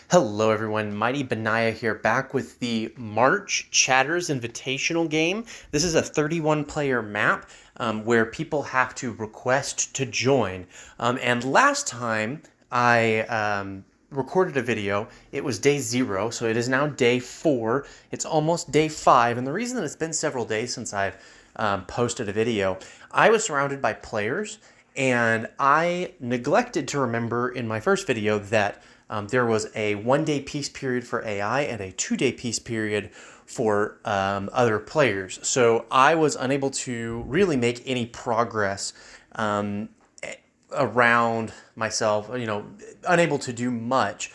Hello everyone, Mighty Benaya here, back with the March Chatters Invitational game. This is a 31 player map where people have to request to join. And last time I recorded a video, it was day 0, so it is now day 4. It's almost day 5, and the reason that it's been several days since I've posted a video, I was surrounded by players, and I neglected to remember in my first video that there was a 1-day peace period for AI and a 2-day peace period for other players. So I was unable to really make any progress around myself, unable to do much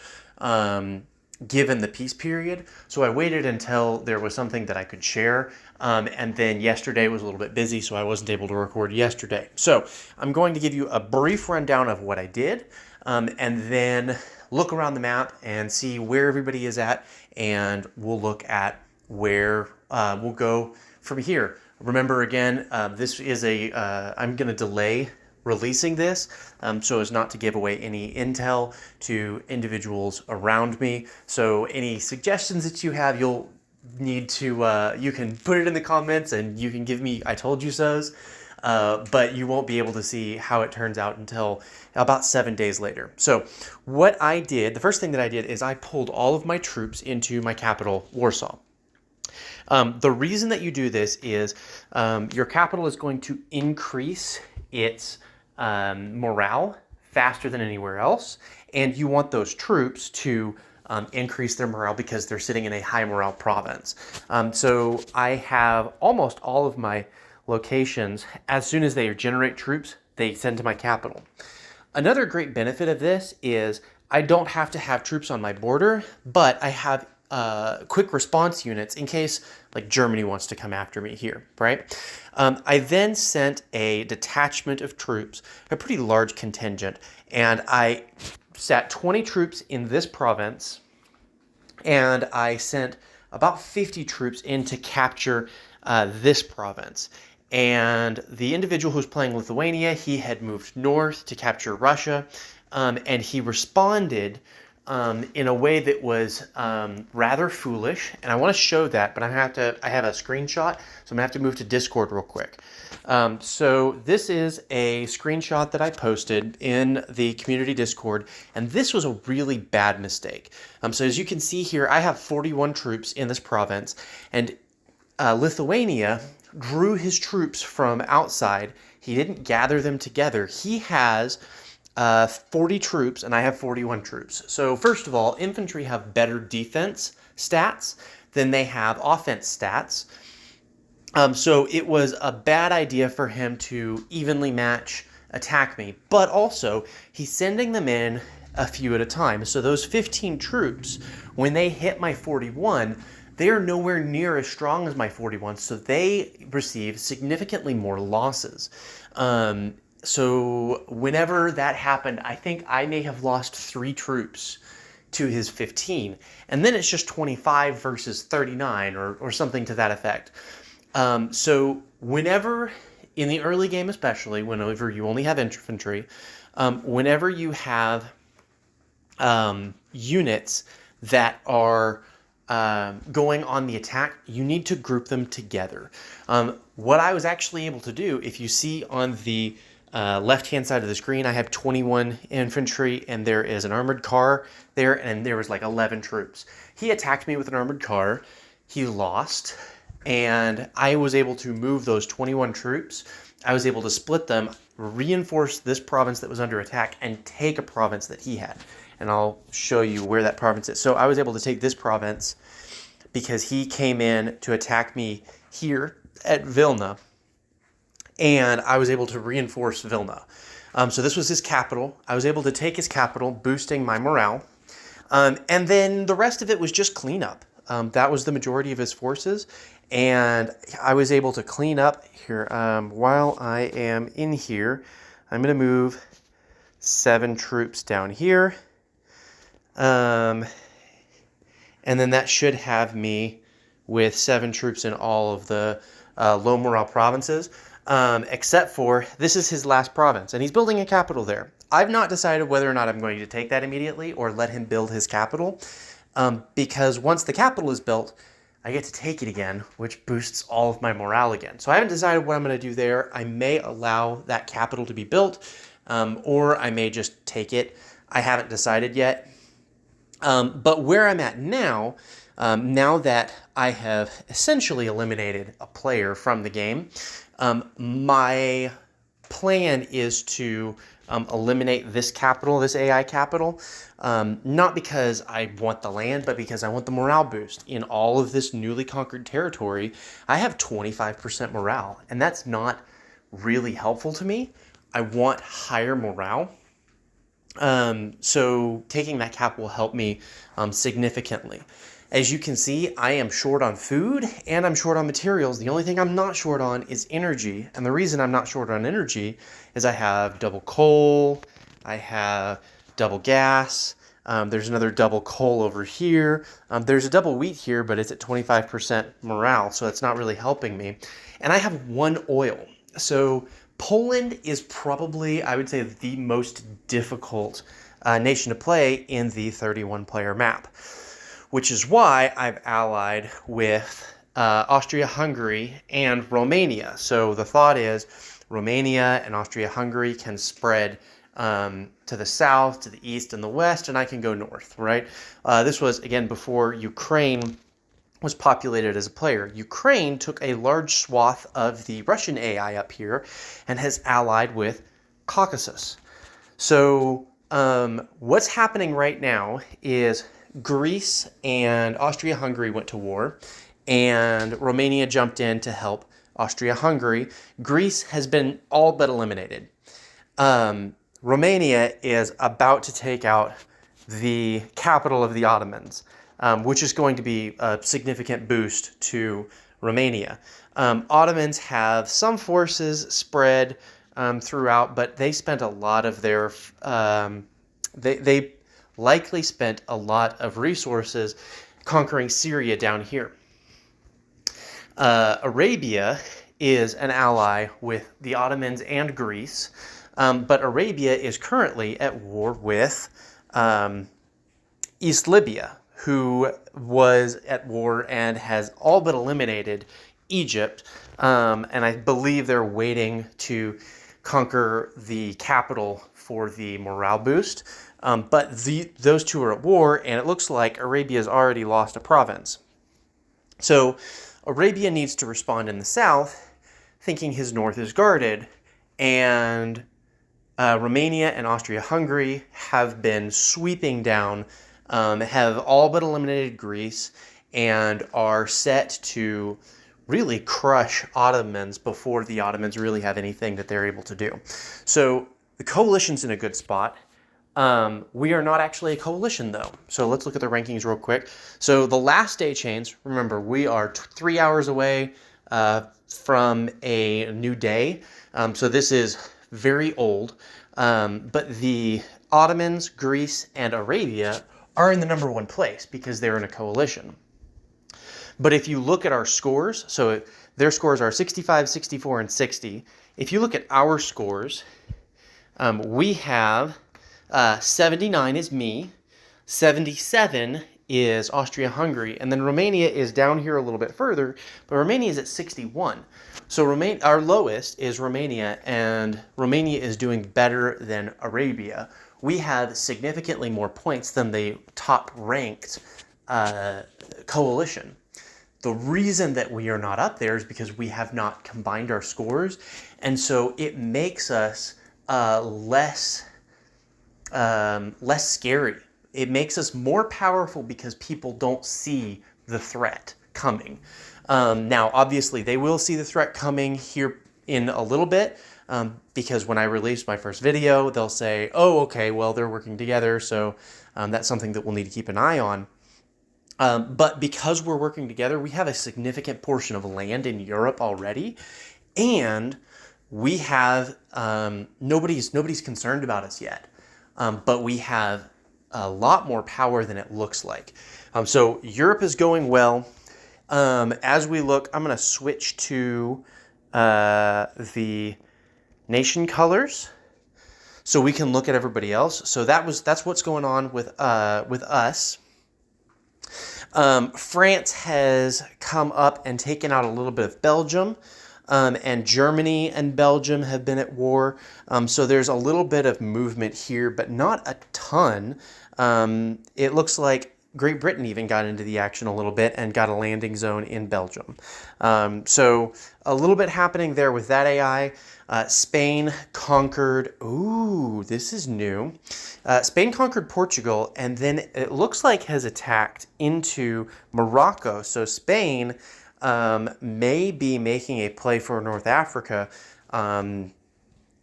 given the peace period. So I waited until there was something that I could share. And then yesterday was a little bit busy, so I wasn't able to record yesterday. So I'm going to give you a brief rundown of what I did, and then look around the map and see where everybody is at, and we'll look at where we'll go from here. Remember again, this is I'm going to delay releasing this so as not to give away any intel to individuals around me. So any suggestions that you have, you'll need to, you can put it in the comments and you can give me I told you so's. But you won't be able to see how it turns out until about 7 days later. So what I did, the first thing that I did is I pulled all of my troops into my capital, Warsaw. The reason that you do this is your capital is going to increase its morale faster than anywhere else, and you want those troops to increase their morale because they're sitting in a high morale province. So I have almost all of my locations, as soon as they generate troops, they send to my capital. Another great benefit of this is I don't have to have troops on my border, but I have quick response units in case like Germany wants to come after me here, right? I then sent a detachment of troops, a pretty large contingent, and I sat 20 troops in this province, and I sent about 50 troops in to capture this province. And the individual who's playing Lithuania, he had moved north to capture Russia, and he responded in a way that was rather foolish. And I want to show that, but I have a screenshot, so I'm gonna have to move to Discord real quick. So this is a screenshot that I posted in the community Discord, and this was a really bad mistake. So as you can see here, I have 41 troops in this province, and Lithuania drew his troops from outside. He didn't gather them together. He has 40 troops, and I have 41 troops. So first of all, infantry have better defense stats than they have offense stats. So it was a bad idea for him to evenly match attack me, but also he's sending them in a few at a time. So those 15 troops, when they hit my 41, they are nowhere near as strong as my 41, so they receive significantly more losses. So whenever that happened, I think I may have lost 3 troops to his 15, and then it's just 25 versus 39 or something to that effect. So whenever, in the early game especially, whenever you only have infantry, whenever you have units that are going on the attack, you need to group them together. What I was actually able to do, if you see on the left-hand side of the screen, I have 21 infantry, and there is an armored car there, and there was like 11 troops. He attacked me with an armored car. He lost, and I was able to move those 21 troops. I was able to split them, reinforce this province that was under attack, and take a province that he had. And I'll show you where that province is. So I was able to take this province because he came in to attack me here at Vilna, and I was able to reinforce Vilna. So this was his capital. I was able to take his capital, boosting my morale. And then the rest of it was just cleanup. That was the majority of his forces, and I was able to clean up here. While I am in here, I'm going to move 7 troops down here. And then that should have me with 7 troops in all of the low morale provinces, except for this is his last province, and he's building a capital there. I've not decided whether or not I'm going to take that immediately or let him build his capital, because once the capital is built, I get to take it again, which boosts all of my morale again. So I haven't decided what I'm going to do there. I may allow that capital to be built, or I may just take it. I haven't decided yet. But where I'm at now, now that I have essentially eliminated a player from the game, my plan is to eliminate this capital, this AI capital, not because I want the land, but because I want the morale boost. In all of this newly conquered territory, I have 25% morale, and that's not really helpful to me. I want higher morale. So taking that cap will help me significantly. As you can see, I am short on food and I'm short on materials. The only thing I'm not short on is energy. And the reason I'm not short on energy is I have double coal, I have double gas, there's another double coal over here. There's a double wheat here, but it's at 25% morale, so it's not really helping me. And I have one oil. So Poland is probably, I would say, the most difficult nation to play in the 31-player map, which is why I've allied with Austria-Hungary and Romania. So the thought is Romania and Austria-Hungary can spread to the south, to the east, and the west, and I can go north, right? This was, again, before Ukraine was populated as a player. Ukraine took a large swath of the Russian AI up here and has allied with Caucasus. So what's happening right now is Greece and Austria-Hungary went to war, and Romania jumped in to help Austria-Hungary. Greece has been all but eliminated. Romania is about to take out the capital of the Ottomans, which is going to be a significant boost to Romania. Ottomans have some forces spread throughout, but they spent a lot of their... They likely spent a lot of resources conquering Syria down here. Arabia is an ally with the Ottomans and Greece, but Arabia is currently at war with East Libya, who was at war and has all but eliminated Egypt, and I believe they're waiting to conquer the capital for the morale boost. But those two are at war, and it looks like Arabia's already lost a province. So Arabia needs to respond in the south, thinking his north is guarded, and Romania and Austria-Hungary have been sweeping down, have all but eliminated Greece, and are set to really crush Ottomans before the Ottomans really have anything that they're able to do. So the coalition's in a good spot. We are not actually a coalition, though. So let's look at the rankings real quick. So the last day chains, remember, we are 3 hours away from a new day. So this is very old. But the Ottomans, Greece, and Arabia are in the #1 place because they're in a coalition. But if you look at our scores, so their scores are 65, 64, and 60. If you look at our scores, we have 79 is me, 77 is Austria-Hungary, and then Romania is down here a little bit further, but Romania is at 61. So our lowest is Romania, and Romania is doing better than Arabia. We have significantly more points than the top-ranked coalition. The reason that we are not up there is because we have not combined our scores, and so it makes us less scary. It makes us more powerful because people don't see the threat coming. Now, obviously, they will see the threat coming here in a little bit, because when I release my first video, they'll say, oh, okay, well, they're working together, so that's something that we'll need to keep an eye on. But because we're working together, we have a significant portion of land in Europe already, and we have, nobody's concerned about us yet, but we have a lot more power than it looks like. So Europe is going well. As we look, I'm going to switch to the nation colors. so we can look at everybody else. So that's what's going on with us. France has come up and taken out a little bit of Belgium, and Germany and Belgium have been at war. So there's a little bit of movement here, but not a ton. It looks like Great Britain even got into the action a little bit and got a landing zone in Belgium. So a little bit happening there with that AI. Spain conquered, ooh, this is new. Spain conquered Portugal, and then it looks like has attacked into Morocco. So Spain may be making a play for North Africa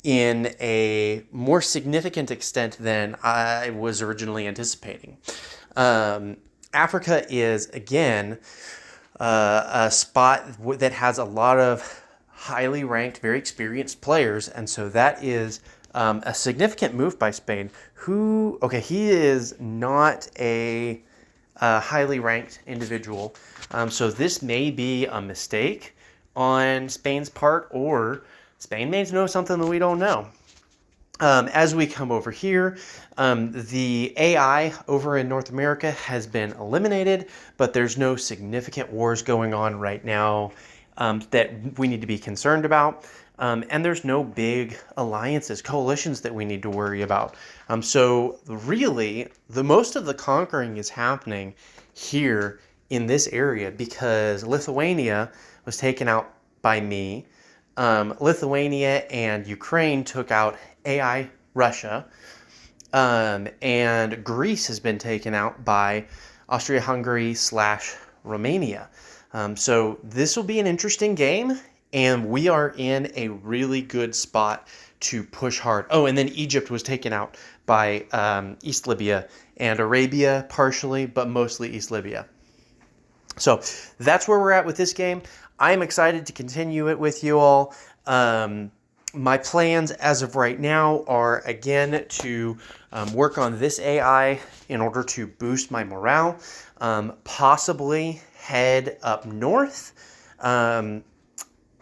in a more significant extent than I was originally anticipating. Africa is, again, a spot that has a lot of highly ranked, very experienced players, and so that is a significant move by Spain. He is not a highly ranked individual, so this may be a mistake on Spain's part, or Spain may know something that we don't know. As we come over here, the AI over in North America has been eliminated, but there's no significant wars going on right now that we need to be concerned about. And there's no big alliances, coalitions that we need to worry about. So really, most of the conquering is happening here in this area because Lithuania was taken out by me. Lithuania and Ukraine took out AI Russia, and Greece has been taken out by Austria-Hungary / Romania. So this will be an interesting game, and we are in a really good spot to push hard. Oh, and then Egypt was taken out by East Libya and Arabia partially, but mostly East Libya. So that's where we're at with this game. I'm excited to continue it with you all. My plans as of right now are, again, to work on this AI in order to boost my morale, possibly head up north.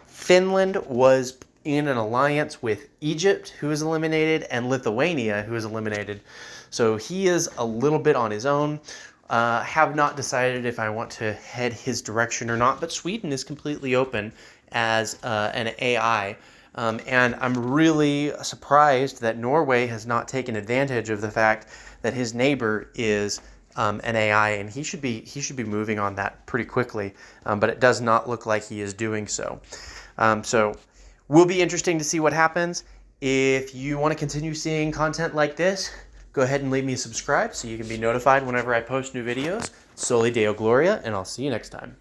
Finland was in an alliance with Egypt, who is eliminated, and Lithuania, who is eliminated. So he is a little bit on his own. Have not decided if I want to head his direction or not, but Sweden is completely open as an AI. And I'm really surprised that Norway has not taken advantage of the fact that his neighbor is an AI, and he should be moving on that pretty quickly. But it does not look like he is doing so. So will be interesting to see what happens. If you want to continue seeing content like this, go ahead and leave me a subscribe so you can be notified whenever I post new videos. Soli Deo Gloria, and I'll see you next time.